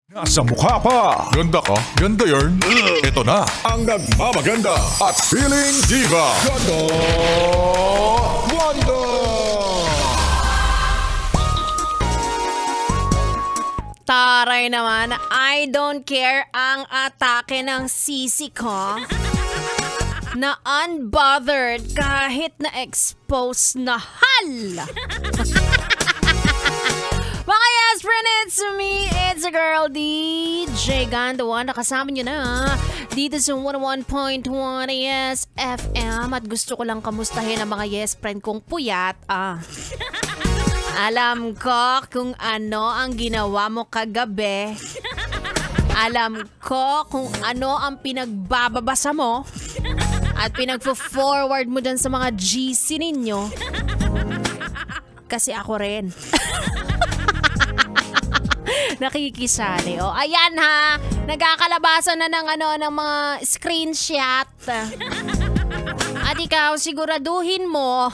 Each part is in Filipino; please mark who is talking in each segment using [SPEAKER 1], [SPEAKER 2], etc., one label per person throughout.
[SPEAKER 1] Nasa mukha pa. Ganda ka? Ganda yarn. Ito na ang nagmamaganda at feeling diva. Ganda Wanda.
[SPEAKER 2] Taray naman, I don't care ang atake ng sisi ko. Na unbothered kahit na expose na hal. Mga yes, friend, it's me. It's a girl, DJ Ganda One. Nakasama nyo na dito sa 101.1 Yes FM. At gusto ko lang kamustahin ang mga yes friend kong puyat. Alam ko kung ano ang ginawa mo kagabi. Alam ko kung ano ang pinagbababasa mo. At pinagpo-forward mo dyan sa mga GC ninyo. Kasi ako rin. Nakikisali. O, ayan ha. Nagkakalabasan na ng ng mga screenshot. At ikaw, siguraduhin mo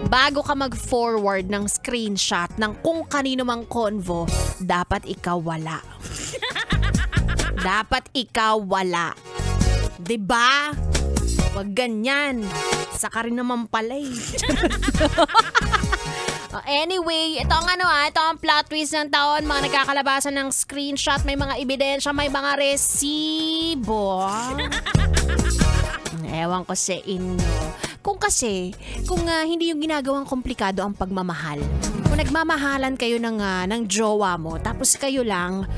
[SPEAKER 2] bago ka mag-forward ng screenshot ng kung kanino mang convo, dapat ikaw wala. Dapat ikaw wala. 'Di ba? Wag ganyan. Saka rin naman pala eh. Anyway, ito ang plot twist ng taon. Mga nagkakalabasan ng screenshot, may mga ebidensya, may mga resibo. Ewan ko sa inyo. Kung hindi yung ginagawang komplikado ang pagmamahal. Kung nagmamahalan kayo ng jowa mo, tapos kayo lang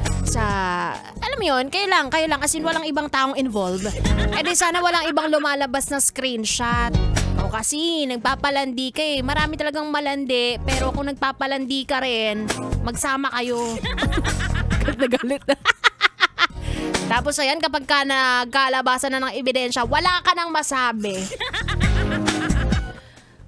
[SPEAKER 2] alam mo yun, kayo lang, as in walang ibang taong involved. Eh di sana walang ibang lumalabas na screenshot. O kasi nagpapalandi ka eh. Marami talagang malandi, pero kung nagpapalandi ka rin, magsama kayo. Galit na. Tapos ayan, kapag ka nagkalabasan na ng ebidensya, wala ka nang masabi.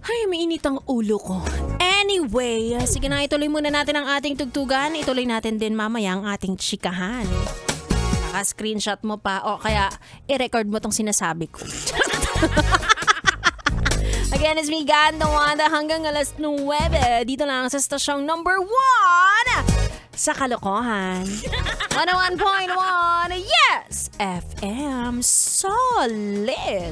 [SPEAKER 2] Ay, mainit ang ulo ko. Anyway, sige na, ituloy muna natin ang ating tugtugan. Ituloy natin din mamaya ang ating chikahan. Naka-screenshot mo pa o kaya i-record mo tong sinasabi ko. Again, it's me, Ganda Wanda, hanggang alas 9. Dito lang sa stasyong number 1 sa kalokohan. 101.1 Yes FM Solid.